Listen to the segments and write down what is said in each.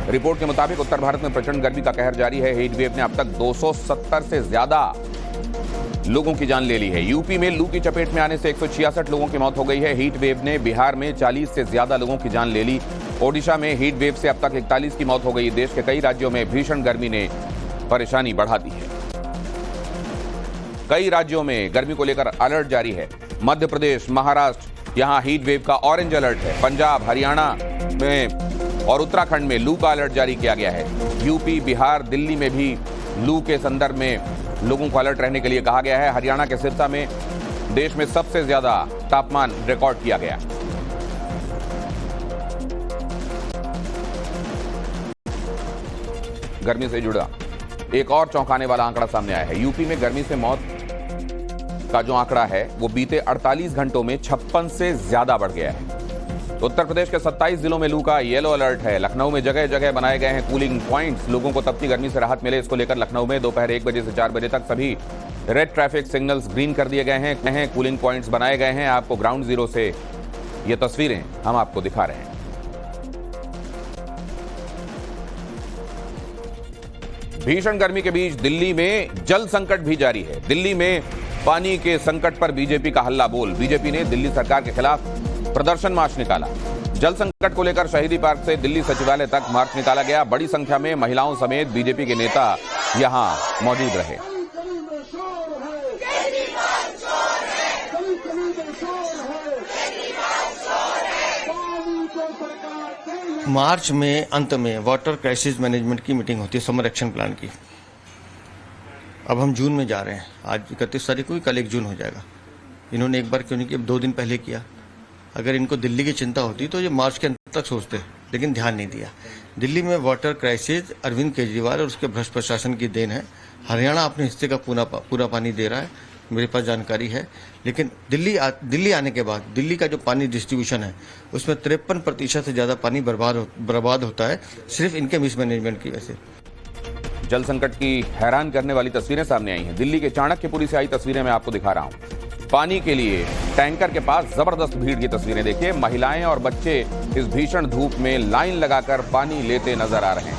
Report के मुताबिक उत्तर भारत में प्रचंड गर्मी का कहर जारी है। हीट वेव ने अब तक 270 से ज्यादा लोगों की जान ले ली है। यूपी में लू की चपेट में आने से 166 लोगों की मौत हो गई है। हीट वेव ने बिहार में 40 से ज्यादा लोगों की जान ले ली। ओडिशा में हीट वेव से अब तक 41 की मौत हो गई। देश के कई राज्यों में भीषण गर्मी ने परेशानी बढ़ा दी है। कई राज्यों में गर्मी को लेकर अलर्ट जारी है। मध्य प्रदेश, महाराष्ट्र, यहां हीट वेव का ऑरेंज अलर्ट है। पंजाब, हरियाणा में और उत्तराखंड में लू का अलर्ट जारी किया गया है। यूपी, बिहार, दिल्ली में भी लू के संदर्भ में लोगों को अलर्ट रहने के लिए कहा गया है। हरियाणा के सिरसा में देश में सबसे ज्यादा तापमान रिकॉर्ड किया गया। गर्मी से जुड़ा एक और चौंकाने वाला आंकड़ा सामने आया है। यूपी में गर्मी से मौत का जो आंकड़ा है वो बीते 48 घंटों में 56 से ज्यादा बढ़ गया है। उत्तर प्रदेश के 27 जिलों में लू का येलो अलर्ट है। लखनऊ में जगह जगह बनाए गए हैं कूलिंग पॉइंट्स। लोगों को तपती गर्मी से राहत मिले, इसको लेकर लखनऊ में दोपहर 1 बजे से 4 बजे तक सभी रेड ट्रैफिक सिग्नल्स ग्रीन कर दिए गए हैं। कूलिंग पॉइंट्स बनाए गए हैं। आपको ग्राउंड जीरो से ये तस्वीरें हम आपको दिखा रहे हैं। भीषण गर्मी के बीच दिल्ली में जल संकट भी जारी है। दिल्ली में पानी के संकट पर बीजेपी का हल्ला बोल। बीजेपी ने दिल्ली सरकार के खिलाफ प्रदर्शन मार्च निकाला। जल संकट को लेकर शहीदी पार्क से दिल्ली सचिवालय तक मार्च निकाला गया। बड़ी संख्या में महिलाओं समेत बीजेपी के नेता यहां मौजूद रहे। मार्च में अंत में वाटर क्राइसिस मैनेजमेंट की मीटिंग होती है, समर एक्शन प्लान की। अब हम जून में जा रहे हैं। आज 31 तारीख को, कल 1 जून हो जाएगा। इन्होंने एक बार क्यों नहीं किया, 2 दिन पहले किया। अगर इनको दिल्ली की चिंता होती तो ये मार्च के अंत तक सोचते, लेकिन ध्यान नहीं दिया। दिल्ली में वाटर क्राइसिस अरविंद केजरीवाल और उसके भ्रष्ट प्रशासन की देन है। हरियाणा अपने हिस्से का पूरा पानी दे रहा है, मेरे पास जानकारी है। लेकिन दिल्ली आने के बाद दिल्ली का जो पानी डिस्ट्रीब्यूशन है उसमें 53% से ज़्यादा पानी बर्बाद होता है, सिर्फ इनके मिसमैनेजमेंट की वजह से। जल संकट की हैरान करने वाली तस्वीरें सामने आई हैं। दिल्ली के चाणक्यपुरी से आई तस्वीरें मैं आपको दिखा रहा हूं। पानी के लिए टैंकर के पास जबरदस्त भीड़ की तस्वीरें देखिए। महिलाएं और बच्चे इस भीषण धूप में लाइन लगाकर पानी लेते नजर आ रहे हैं।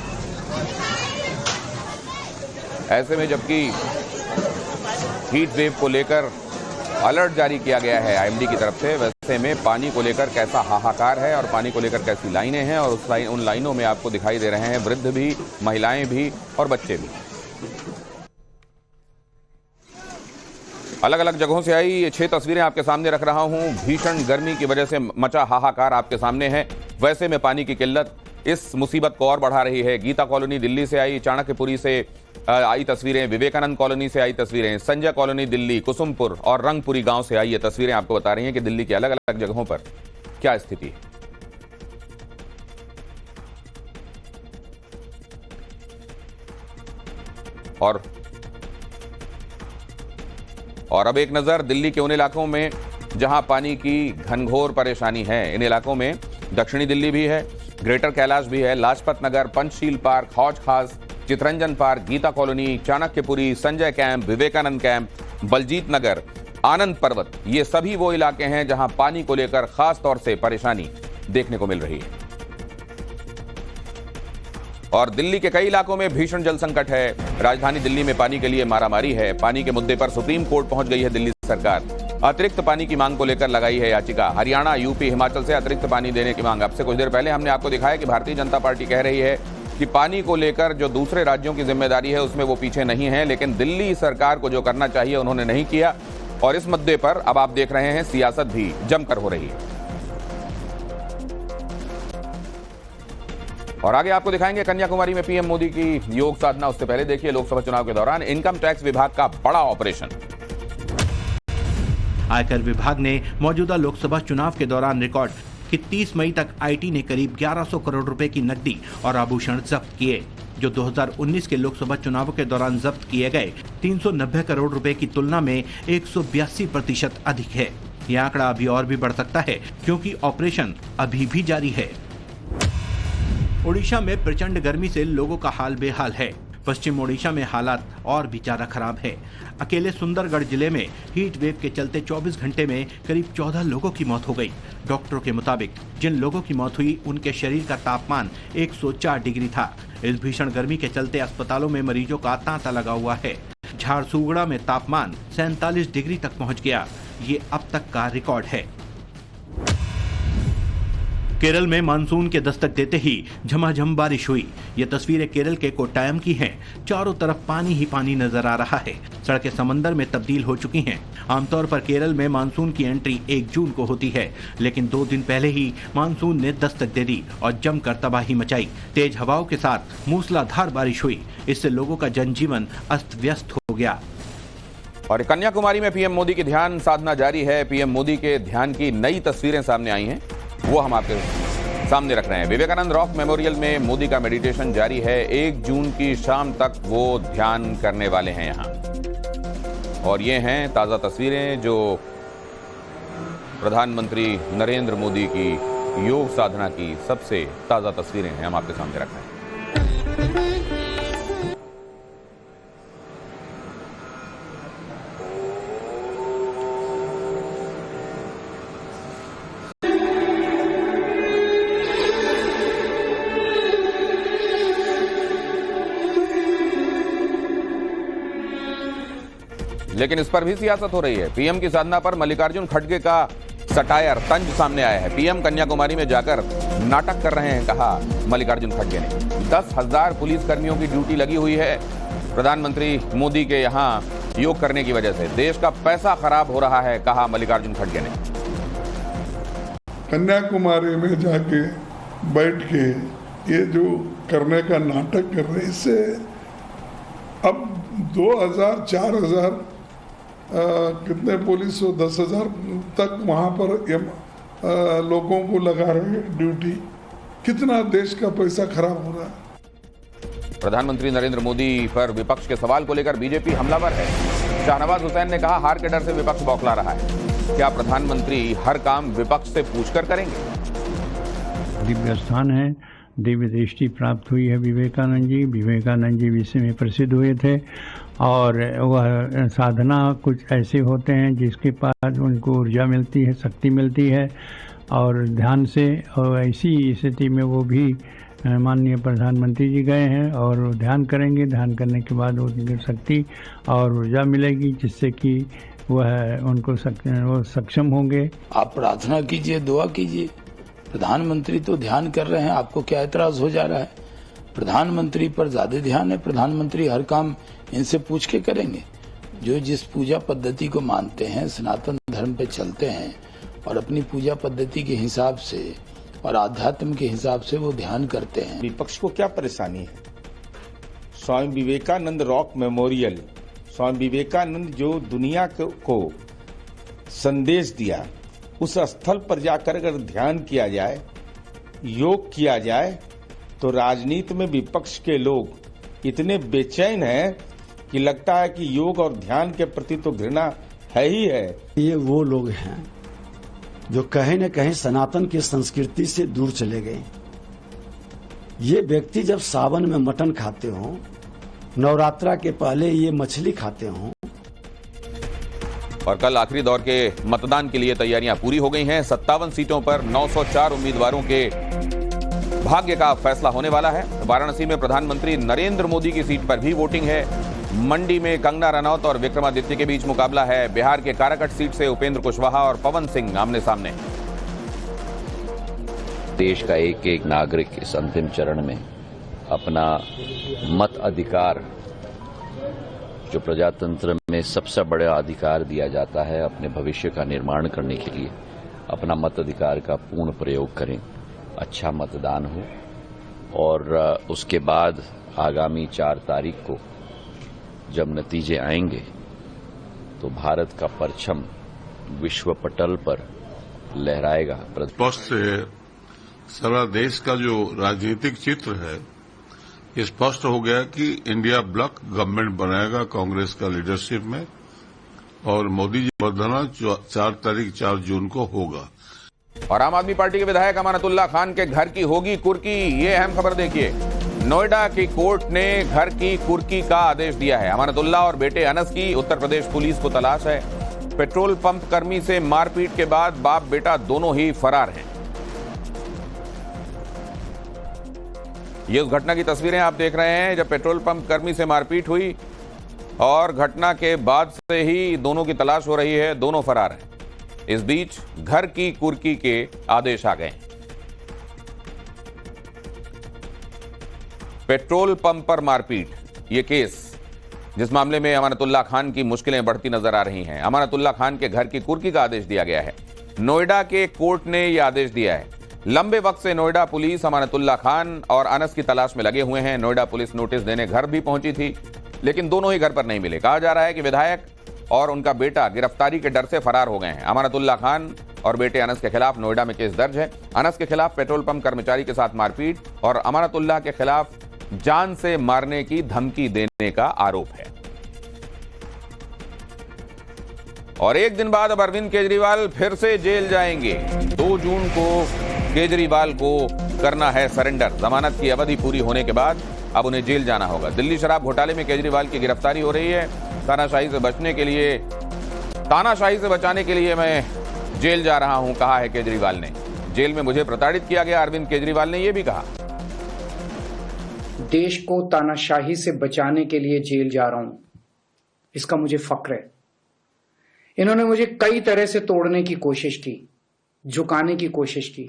ऐसे में जबकि हीट वेव को लेकर अलर्ट जारी किया गया है आईएमडी की तरफ से, वैसे में पानी को लेकर कैसा हाहाकार है और पानी को लेकर कैसी लाइनें हैं, और उन लाइनों में आपको दिखाई दे रहे हैं वृद्ध भी, महिलाएं भी और बच्चे भी। अलग अलग जगहों से आई ये 6 तस्वीरें आपके सामने रख रहा हूं। भीषण गर्मी की वजह से मचा हाहाकार आपके सामने है। वैसे में पानी की किल्लत इस मुसीबत को और बढ़ा रही है। गीता कॉलोनी दिल्ली से आई, चाणक्यपुरी से आई तस्वीरें, विवेकानंद कॉलोनी से आई तस्वीरें, संजय कॉलोनी दिल्ली, कुसुमपुर और रंगपुरी गांव से आई ये तस्वीरें आपको बता रही हैं कि दिल्ली के अलग अलग जगहों पर क्या स्थिति है। और अब एक नजर दिल्ली के उन इलाकों में जहां पानी की घनघोर परेशानी है। इन इलाकों में दक्षिणी दिल्ली भी है, ग्रेटर कैलाश भी है, Lajpat Nagar, Panchsheel Park, Hauz Khas, Chittaranjan Park, Geeta Colony, Chanakyapuri, Sanjay Camp, Vivekanand Camp, Baljeet Nagar, Anand Parbat, ये सभी वो इलाके हैं जहां पानी को लेकर खास तौर से परेशानी देखने को मिल रही है। और दिल्ली के कई इलाकों में भीषण जल संकट है। राजधानी दिल्ली में पानी के लिए मारामारी है। पानी के मुद्दे पर सुप्रीम कोर्ट पहुंच गई है दिल्ली सरकार। अतिरिक्त पानी की मांग को लेकर लगाई है याचिका। हरियाणा, यूपी, हिमाचल से अतिरिक्त पानी देने की मांग। अब से कुछ देर पहले हमने आपको दिखाया कि भारतीय जनता पार्टी कह रही है कि पानी को लेकर जो दूसरे राज्यों की जिम्मेदारी है उसमें वो पीछे नहीं है, लेकिन दिल्ली सरकार को जो करना चाहिए उन्होंने नहीं किया। और इस मुद्दे पर अब आप देख रहे हैं सियासत भी जमकर हो रही है। और आगे आपको दिखाएंगे कन्याकुमारी में पीएम मोदी की योग साधना। उससे पहले देखिए लोकसभा चुनाव के दौरान इनकम टैक्स विभाग का बड़ा ऑपरेशन। आयकर विभाग ने मौजूदा लोकसभा चुनाव के दौरान रिकॉर्ड कि 30 मई तक आईटी ने करीब 1100 करोड़ रुपए की नकदी और आभूषण जब्त किए, जो 2019 के लोकसभा चुनाव के दौरान जब्त किए गए 390 करोड़ रुपए की तुलना में 182% अधिक है। यह आंकड़ा अभी और भी बढ़ सकता है क्योंकि ऑपरेशन अभी भी जारी है। ओडिशा में प्रचंड गर्मी से लोगों का हाल बेहाल है। पश्चिम ओडिशा में हालात और भी ज्यादा खराब है। अकेले सुंदरगढ़ जिले में हीट वेव के चलते 24 घंटे में करीब 14 लोगों की मौत हो गई। डॉक्टरों के मुताबिक जिन लोगों की मौत हुई उनके शरीर का तापमान 104 डिग्री था। इस भीषण गर्मी के चलते अस्पतालों में मरीजों का तांता लगा हुआ है। झारसुगुड़ा में तापमान 47 डिग्री तक पहुंच गया। ये अब तक का रिकॉर्ड है। केरल में मानसून के दस्तक देते ही झमाझम बारिश हुई। ये तस्वीरें केरल के कोट्टायम की हैं। चारों तरफ पानी ही पानी नजर आ रहा है। सड़कें समंदर में तब्दील हो चुकी हैं। आमतौर पर केरल में मानसून की एंट्री 1 जून को होती है, लेकिन 2 दिन पहले ही मानसून ने दस्तक दे दी और जमकर तबाही मचाई। तेज हवाओं के साथ मूसलाधार बारिश हुई। इससे लोगों का जनजीवन अस्त व्यस्त हो गया। और कन्याकुमारी में पीएम मोदी की ध्यान साधना जारी है। पीएम मोदी के ध्यान की नई तस्वीरें सामने आई हैं, वो हम आपके सामने रख रहे हैं। विवेकानंद रॉक मेमोरियल में मोदी का मेडिटेशन जारी है। 1 जून की शाम तक वो ध्यान करने वाले हैं यहां। और ये हैं ताजा तस्वीरें जो प्रधानमंत्री नरेंद्र मोदी की योग साधना की सबसे ताजा तस्वीरें हैं, हम आपके सामने रख रहे हैं। लेकिन इस पर भी सियासत हो रही है। पीएम की साधना पर मल्लिकार्जुन खड़गे का सटायर तंज सामने आया है। पीएम कन्याकुमारी में जाकर नाटक कर रहे हैं, कहा मल्लिकार्जुन खड़गे ने। 10,000 पुलिस कर्मियों की ड्यूटी लगी हुई है प्रधानमंत्री मोदी के यहां योग करने की वजह से। देश का पैसा खराब हो रहा है, कहा मल्लिकार्जुन खड़गे ने। कन्याकुमारी में जाके बैठ के ये जो करने का नाटक कर रहे, इससे अब 2,000 4,000 कितने पुलिस हो 10,000 तक वहां पर लोगों को लगा रहे ड्यूटी। कितना देश का पैसा खराब हो रहा है। प्रधानमंत्री नरेंद्र मोदी पर विपक्ष के सवाल को लेकर बीजेपी हमलावर है। शाहनवाज हुसैन ने कहा, हार के डर से विपक्ष बौखला रहा है। क्या प्रधानमंत्री हर काम विपक्ष से पूछकर करेंगे? दिव्य स्थान है, दिव्य दृष्टि प्राप्त हुई है विवेकानंद जी। विवेकानंद जी विश्व में प्रसिद्ध हुए थे और वह साधना कुछ ऐसे होते हैं जिसके पास उनको ऊर्जा मिलती है, शक्ति मिलती है और ध्यान से। और ऐसी स्थिति में वो भी माननीय प्रधानमंत्री जी गए हैं और ध्यान करेंगे। ध्यान करने के बाद उनकी शक्ति और ऊर्जा मिलेगी जिससे कि वह उनको वो सक्षम होंगे। आप प्रार्थना कीजिए, दुआ कीजिए। प्रधानमंत्री तो ध्यान कर रहे हैं, आपको क्या एतराज हो जा रहा है? प्रधानमंत्री पर ज्यादा ध्यान है। प्रधानमंत्री हर काम इनसे पूछ के करेंगे। जो जिस पूजा पद्धति को मानते हैं, सनातन धर्म पे चलते हैं और अपनी पूजा पद्धति के हिसाब से और आध्यात्म के हिसाब से वो ध्यान करते हैं। विपक्ष को क्या परेशानी है? स्वामी विवेकानंद रॉक मेमोरियल, स्वामी विवेकानंद जो दुनिया को संदेश दिया, उस स्थल पर जाकर अगर ध्यान किया जाए, योग किया जाए, तो राजनीति में विपक्ष के लोग इतने बेचैन हैं कि लगता है कि योग और ध्यान के प्रति तो घृणा है ही है। ये वो लोग हैं जो कहीं न कहीं सनातन की संस्कृति से दूर चले गए। ये व्यक्ति जब सावन में मटन खाते हों, नवरात्रा के पहले ये मछली खाते हों। और कल आखिरी दौर के मतदान के लिए तैयारियां पूरी हो गई हैं। 57 सीटों पर 904 उम्मीदवारों के भाग्य का फैसला होने वाला है। वाराणसी में प्रधानमंत्री नरेंद्र मोदी की सीट पर भी वोटिंग है। मंडी में कंगना रनौत और विक्रमादित्य के बीच मुकाबला है। बिहार के काराकट सीट से उपेंद्र कुशवाहा और पवन सिंह आमने सामने। देश का एक एक नागरिक इस अंतिम चरण में अपना मत अधिकार, जो प्रजातंत्र में सबसे बड़ा अधिकार दिया जाता है अपने भविष्य का निर्माण करने के लिए, अपना मताधिकार का पूर्ण प्रयोग करें। अच्छा मतदान हो और उसके बाद आगामी 4 तारीख को जब नतीजे आएंगे तो भारत का परचम विश्व पटल पर लहराएगा। स्पष्ट से सारा देश का जो राजनीतिक चित्र है, ये स्पष्ट हो गया कि इंडिया ब्लॉक गवर्नमेंट बनाएगा कांग्रेस का लीडरशिप में और मोदी जी वर्धना 4 तारीख 4 जून को होगा। और आम आदमी पार्टी के विधायक अमानतुल्लाह खान के घर की होगी कुर्की, ये अहम खबर देखिए। नोएडा की कोर्ट ने घर की कुर्की का आदेश दिया है। अमानतुल्लाह और बेटे अनस की उत्तर प्रदेश पुलिस को तलाश है। पेट्रोल पंप कर्मी से मारपीट के बाद बाप बेटा दोनों ही फरार हैं। ये उस घटना की तस्वीरें आप देख रहे हैं जब पेट्रोल पंप कर्मी से मारपीट हुई और घटना के बाद से ही दोनों की तलाश हो रही है। दोनों फरार हैं। इस बीच घर की कुर्की के आदेश आ गए। पेट्रोल पंप पर मारपीट, ये केस जिस मामले में अमानतुल्लाह खान की मुश्किलें बढ़ती नजर आ रही हैं। अमानतुल्लाह खान के घर की कुर्की का आदेश दिया गया है। नोएडा के कोर्ट ने यह आदेश दिया है। लंबे वक्त से नोएडा पुलिस अमानतुल्लाह खान और अनस की तलाश में लगे हुए हैं। नोएडा पुलिस नोटिस देने घर भी पहुंची थी, लेकिन दोनों ही घर पर नहीं मिले। कहा जा रहा है कि विधायक और उनका बेटा गिरफ्तारी के डर से फरार हो गए हैं। अमानतुल्लाह खान और बेटे अनस के खिलाफ नोएडा में केस दर्ज है। अनस के खिलाफ पेट्रोल पंप कर्मचारी के साथ मारपीट और अमानतुल्लाह के खिलाफ जान से मारने की धमकी देने का आरोप है। और एक दिन बाद अब अरविंद केजरीवाल फिर से जेल जाएंगे। 2 जून को केजरीवाल को करना है सरेंडर। जमानत की अवधि पूरी होने के बाद अब उन्हें जेल जाना होगा। दिल्ली शराब घोटाले में केजरीवाल की गिरफ्तारी हो रही है। तानाशाही से बचाने के लिए मैं जेल जा रहा हूं, कहा है केजरीवाल ने। जेल में मुझे प्रताड़ित किया गया, अरविंद केजरीवाल ने यह भी कहा। देश को तानाशाही से बचाने के लिए जेल जा रहा हूं, इसका मुझे फक्र है। इन्होंने मुझे कई तरह से तोड़ने की कोशिश की, झुकाने की कोशिश की,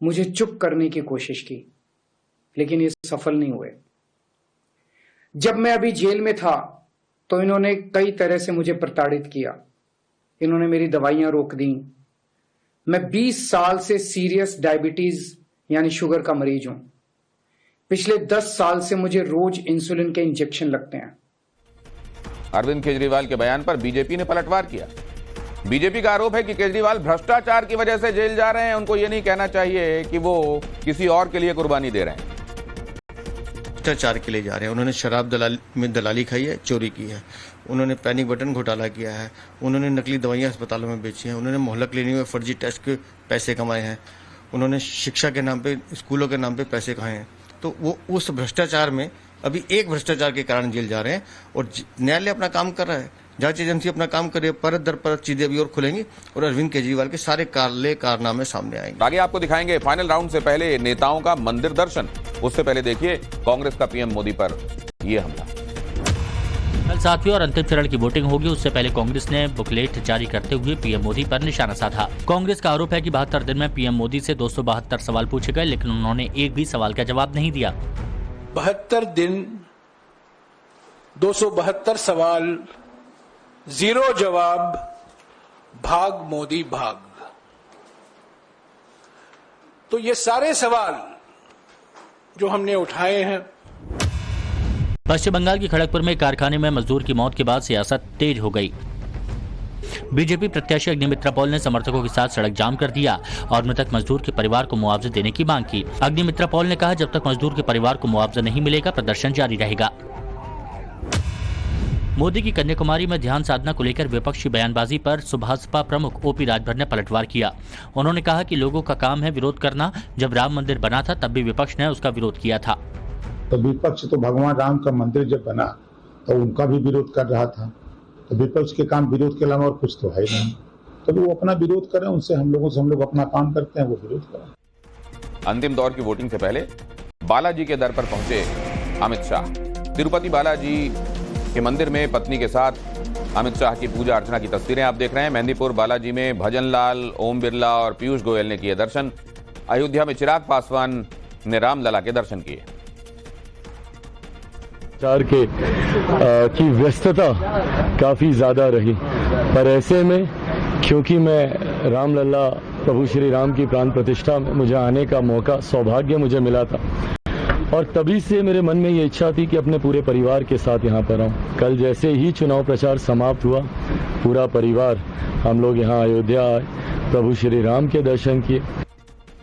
मुझे चुप करने की कोशिश की, लेकिन ये सफल नहीं हुए। जब मैं अभी जेल में था तो इन्होंने कई तरह से मुझे प्रताड़ित किया। इन्होंने मेरी दवाइयां रोक दी। मैं 20 साल से सीरियस डायबिटीज यानी शुगर का मरीज हूं। पिछले 10 साल से मुझे रोज इंसुलिन के इंजेक्शन लगते हैं। अरविंद केजरीवाल के बयान पर बीजेपी ने पलटवार किया। बीजेपी का आरोप है कि केजरीवाल भ्रष्टाचार की वजह से जेल जा रहे हैं। उनको यह नहीं कहना चाहिए कि वो किसी और के लिए कुर्बानी दे रहे हैं। भ्रष्टाचार के लिए जा रहे हैं। उन्होंने शराब में दलाली खाई है, चोरी की है। उन्होंने पैनिक बटन घोटाला किया है। उन्होंने नकली दवाइयां अस्पतालों में बेची हैं। उन्होंने मोहल्ला क्लिनिक में फर्जी टेस्ट के पैसे कमाए हैं। उन्होंने शिक्षा के नाम पे, स्कूलों के नाम पे पैसे खाए हैं। तो वो उस भ्रष्टाचार में अभी एक भ्रष्टाचार के कारण जेल जा रहे हैं और न्यायालय अपना काम कर रहा है, जांच एजेंसी अपना काम कर रही है। परत दर परत चीजें अभी और खुलेंगी और अरविंद केजरीवाल के सारे कारनामे सामने आएंगे। आगे आपको दिखाएंगे फाइनल राउंड से पहले नेताओं का मंदिर दर्शन। उससे पहले देखिए कांग्रेस का पीएम मोदी पर यह हमला। कल 7वें और अंतिम चरण की वोटिंग होगी। उससे पहले कांग्रेस ने बुकलेट जारी करते हुए पीएम मोदी पर निशाना साधा। कांग्रेस का आरोप है कि 72 दिन में पीएम मोदी से 272 सवाल पूछे गए, लेकिन उन्होंने एक भी सवाल का जवाब नहीं दिया। 72 दिन 272 सवाल, 0 जवाब, भाग मोदी भाग। तो ये सारे सवाल जो हमने उठाए हैं। पश्चिम बंगाल की खड़गपुर में कारखाने में मजदूर की मौत के बाद सियासत तेज हो गई। बीजेपी प्रत्याशी अग्निमित्रा पॉल ने समर्थकों के साथ सड़क जाम कर दिया और मृतक मजदूर के परिवार को मुआवजा देने की मांग की। अग्निमित्रा पॉल ने कहा, जब तक मजदूर के परिवार को मुआवजा नहीं मिलेगा प्रदर्शन जारी रहेगा। मोदी की कन्याकुमारी में ध्यान साधना को लेकर विपक्षी बयानबाजी पर सुभाषपा प्रमुख ओपी राजभर ने पलटवार किया। उन्होंने कहा कि लोगों का काम है विरोध करना। जब राम मंदिर बना था तब भी विपक्ष ने उसका विरोध किया था। तो विपक्ष तो भगवान राम का मंदिर जब बना तो उनका भी विरोध कर रहा था। तो विपक्ष के काम विरोध के अलावा और कुछ तो है नहीं। तो वो अपना विरोध करें, उनसे हम लोग अपना काम करते हैं, वो विरोध करें। अंतिम दौर की वोटिंग से पहले बालाजी के दर पर पहुंचे अमित शाह। तिरुपति बालाजी के मंदिर में पत्नी के साथ अमित शाह की पूजा अर्चना की तस्वीरें आप देख रहे हैं। मेहंदीपुर बालाजी में भजनलाल, ओम बिरला और पीयूष गोयल ने किए दर्शन। अयोध्या में चिराग पासवान ने रामलला के दर्शन किए। प्रचार की व्यस्तता काफी ज्यादा रही, पर ऐसे में क्योंकि मैं रामलला प्रभु श्री राम की प्राण प्रतिष्ठा में मुझे आने का मौका, सौभाग्य मुझे मिला था और तभी से मेरे मन में ये इच्छा थी कि अपने पूरे परिवार के साथ यहाँ पर आऊँ। कल जैसे ही चुनाव प्रचार समाप्त हुआ, पूरा परिवार हम लोग यहाँ अयोध्या आए, प्रभु श्री राम के दर्शन किए।